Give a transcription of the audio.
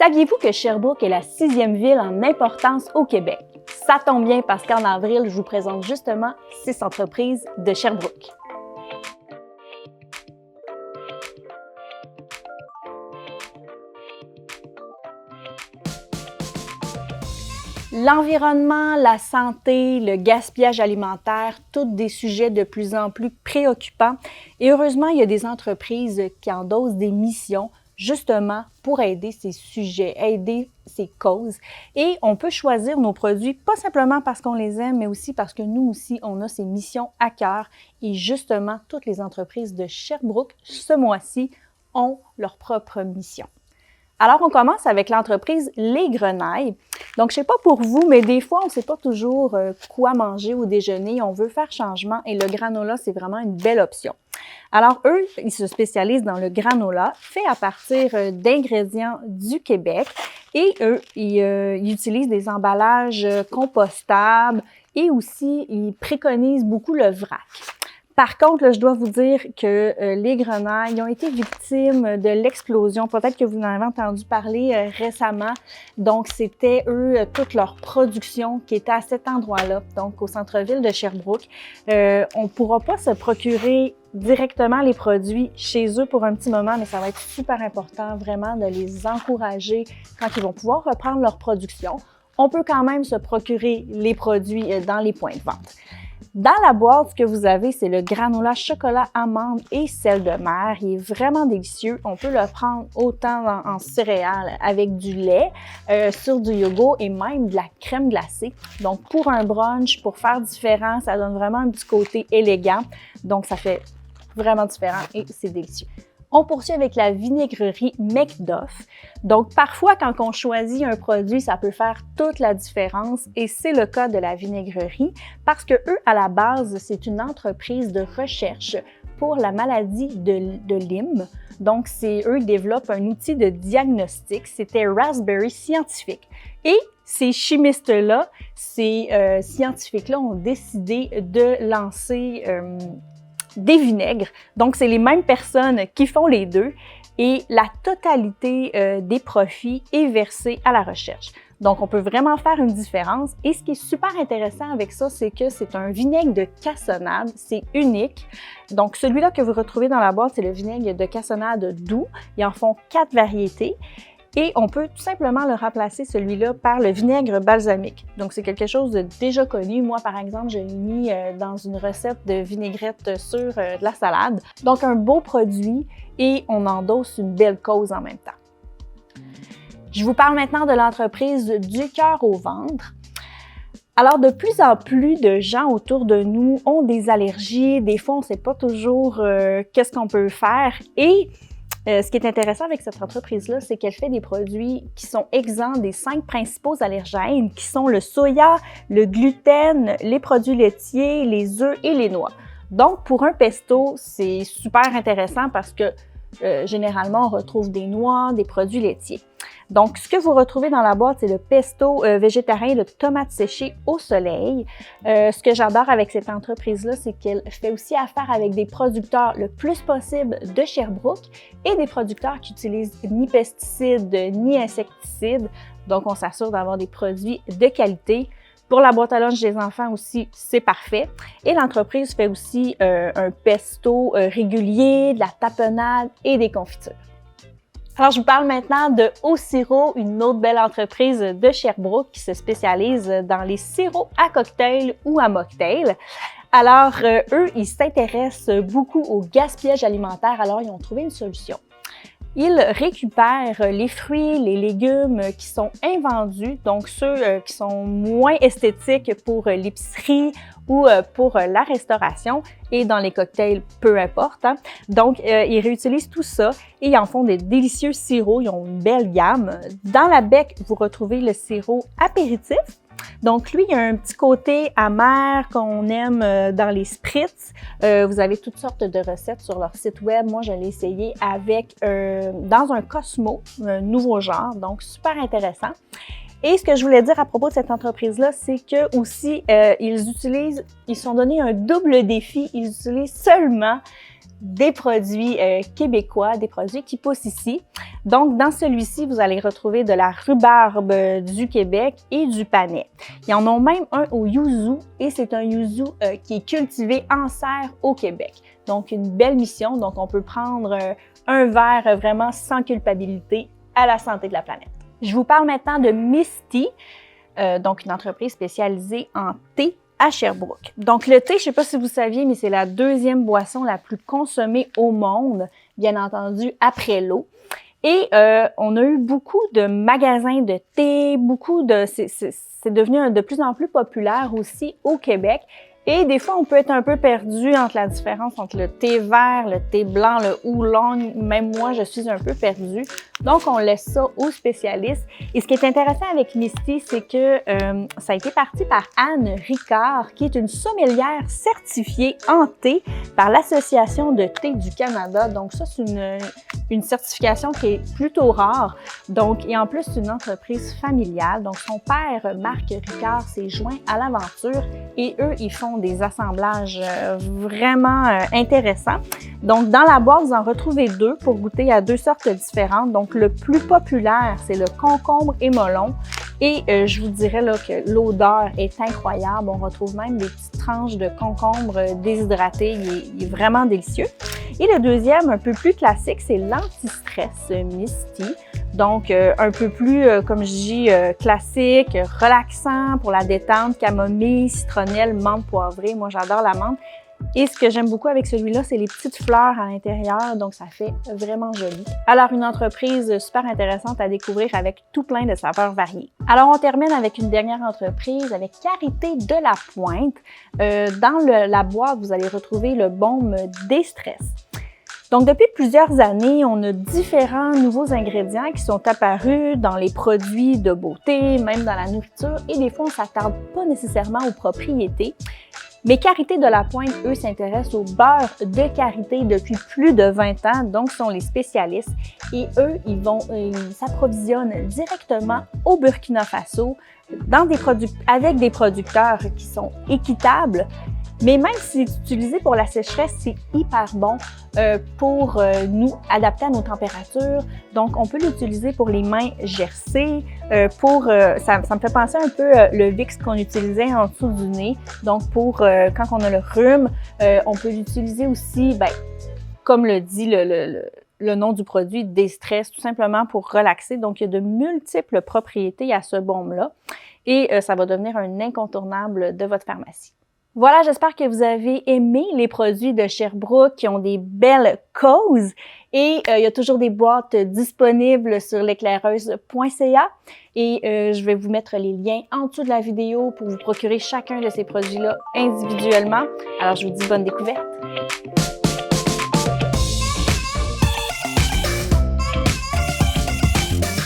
Saviez-vous que Sherbrooke est la 6e ville en importance au Québec? Ça tombe bien parce qu'en avril, je vous présente justement 6 entreprises de Sherbrooke. L'environnement, la santé, le gaspillage alimentaire, tous des sujets de plus en plus préoccupants. Et heureusement, il y a des entreprises qui endossent des missions justement pour aider ces sujets, aider ces causes. Et on peut choisir nos produits, pas simplement parce qu'on les aime, mais aussi parce que nous aussi, on a ces missions à cœur. Et justement, toutes les entreprises de Sherbrooke, ce mois-ci, ont leur propre mission. Alors, on commence avec l'entreprise Les Grenailles. Donc, je ne sais pas pour vous, mais des fois, on ne sait pas toujours quoi manger au déjeuner. On veut faire changement et le granola, c'est vraiment une belle option. Alors, eux, ils se spécialisent dans le granola fait à partir d'ingrédients du Québec et eux, ils utilisent des emballages compostables et aussi, ils préconisent beaucoup le vrac. Par contre, là, je dois vous dire que les grenailles ont été victimes de l'explosion. Peut-être que vous en avez entendu parler récemment. Donc, c'était toute leur production qui était à cet endroit-là, donc au centre-ville de Sherbrooke. On ne pourra pas se procurer directement les produits chez eux pour un petit moment, mais ça va être super important vraiment de les encourager quand ils vont pouvoir reprendre leur production. On peut quand même se procurer les produits dans les points de vente. Dans la boîte, ce que vous avez, c'est le granola chocolat amande et sel de mer. Il est vraiment délicieux. On peut le prendre autant en céréales avec du lait, sur du yogourt et même de la crème glacée. Donc, pour un brunch, pour faire différent, ça donne vraiment un petit côté élégant. Donc, ça fait vraiment différent et c'est délicieux. On poursuit avec la vinaigrerie McDuff. Donc, parfois, quand on choisit un produit, ça peut faire toute la différence et c'est le cas de la vinaigrerie parce que eux, à la base, c'est une entreprise de recherche pour la maladie de Lyme. Donc, eux qui développent un outil de diagnostic. C'était Raspberry Scientific. Et ces chimistes-là, ces scientifiques-là ont décidé de lancer des vinaigres. Donc, c'est les mêmes personnes qui font les deux et la totalité des profits est versée à la recherche. Donc, on peut vraiment faire une différence. Et ce qui est super intéressant avec ça, c'est que c'est un vinaigre de cassonade. C'est unique. Donc, celui-là que vous retrouvez dans la boîte, c'est le vinaigre de cassonade doux. Ils en font 4 variétés. Et on peut tout simplement le remplacer, celui-là, par le vinaigre balsamique. Donc, c'est quelque chose de déjà connu. Moi, par exemple, je l'ai mis dans une recette de vinaigrette sur de la salade. Donc, un beau produit et on endosse une belle cause en même temps. Je vous parle maintenant de l'entreprise du cœur au ventre. Alors, de plus en plus de gens autour de nous ont des allergies. Des fois, on ne sait pas toujours qu'est-ce qu'on peut faire. Et ce qui est intéressant avec cette entreprise-là, c'est qu'elle fait des produits qui sont exempts des 5 principaux allergènes, qui sont le soya, le gluten, les produits laitiers, les œufs et les noix. Donc, pour un pesto, c'est super intéressant parce que généralement, on retrouve des noix, des produits laitiers. Donc, ce que vous retrouvez dans la boîte, c'est le pesto végétarien de tomates séchées au soleil. Ce que j'adore avec cette entreprise-là, c'est qu'elle fait aussi affaire avec des producteurs le plus possible de Sherbrooke et des producteurs qui utilisent ni pesticides ni insecticides. Donc, on s'assure d'avoir des produits de qualité. Pour la boîte à lunch des enfants aussi, c'est parfait. Et l'entreprise fait aussi un pesto régulier, de la tapenade et des confitures. Alors, je vous parle maintenant de Au-Sirop, une autre belle entreprise de Sherbrooke qui se spécialise dans les sirops à cocktail ou à mocktail. Alors, eux, ils s'intéressent beaucoup au gaspillage alimentaire, alors ils ont trouvé une solution. Ils récupèrent les fruits, les légumes qui sont invendus, donc ceux qui sont moins esthétiques pour l'épicerie ou pour la restauration et dans les cocktails, peu importe. Hein. Donc, ils réutilisent tout ça et ils en font des délicieux sirops. Ils ont une belle gamme. Dans la bec, vous retrouvez le sirop apéritif. Donc, lui, il y a un petit côté amer qu'on aime dans les spritz. Vous avez toutes sortes de recettes sur leur site web. Moi, je l'ai essayé avec dans un Cosmo, un nouveau genre, donc super intéressant. Et ce que je voulais dire à propos de cette entreprise-là, c'est que aussi, ils sont donnés un double défi. Ils utilisent seulement des produits québécois, des produits qui poussent ici. Donc, dans celui-ci, vous allez retrouver de la rhubarbe du Québec et du panais. Ils en ont même un au yuzu et c'est un yuzu qui est cultivé en serre au Québec. Donc, une belle mission. Donc, on peut prendre un verre vraiment sans culpabilité à la santé de la planète. Je vous parle maintenant de Misty, donc une entreprise spécialisée en thé à Sherbrooke. Donc, le thé, je ne sais pas si vous saviez, mais c'est la deuxième boisson la plus consommée au monde, bien entendu, après l'eau. Et on a eu beaucoup de magasins de thé, c'est devenu de plus en plus populaire aussi au Québec. Et des fois, on peut être un peu perdu entre la différence entre le thé vert, le thé blanc, le oolong. Même moi, je suis un peu perdue. Donc, on laisse ça aux spécialistes. Et ce qui est intéressant avec Misty, c'est que ça a été parti par Anne Ricard, qui est une sommelière certifiée en thé par l'Association de thé du Canada. Donc, ça, c'est une certification qui est plutôt rare. Donc, et en plus, c'est une entreprise familiale. Donc, son père, Marc Ricard, s'est joint à l'aventure et eux, ils font des assemblages vraiment intéressants. Donc, dans la boîte, vous en retrouvez deux pour goûter à deux sortes différentes. Donc, le plus populaire, c'est le concombre et melon. Et je vous dirais là, que l'odeur est incroyable. On retrouve même des petites tranches de concombre déshydraté. Il est vraiment délicieux. Et le deuxième, un peu plus classique, c'est l'anti-stress Misty. Donc, un peu plus, comme je dis, classique, relaxant pour la détente, camomille, citronnelle, menthe poivrée. Moi, j'adore la menthe. Et ce que j'aime beaucoup avec celui-là, c'est les petites fleurs à l'intérieur, donc ça fait vraiment joli. Alors, une entreprise super intéressante à découvrir avec tout plein de saveurs variées. Alors, on termine avec une dernière entreprise, avec Karité de la Pointe. Dans la boîte, vous allez retrouver le baume Déstress. Donc, depuis plusieurs années, on a différents nouveaux ingrédients qui sont apparus dans les produits de beauté, même dans la nourriture, et des fois, on ne s'attarde pas nécessairement aux propriétés. Mais Karité de la Pointe, eux, s'intéressent au beurre de karité depuis plus de 20 ans, donc sont les spécialistes. Et eux, ils s'approvisionnent directement au Burkina Faso avec des producteurs qui sont équitables. Mais même si c'est utilisé pour la sécheresse, c'est hyper bon pour nous adapter à nos températures. Donc, on peut l'utiliser pour les mains gercées, ça me fait penser un peu le Vicks qu'on utilisait en dessous du nez. Donc, pour quand on a le rhume, on peut l'utiliser aussi, comme le dit le nom du produit, Déstress, tout simplement pour relaxer. Donc, il y a de multiples propriétés à ce baume-là et ça va devenir un incontournable de votre pharmacie. Voilà, j'espère que vous avez aimé les produits de Sherbrooke qui ont des belles causes et il y a toujours des boîtes disponibles sur l'éclaireuse.ca et je vais vous mettre les liens en dessous de la vidéo pour vous procurer chacun de ces produits-là individuellement. Alors, je vous dis bonne découverte!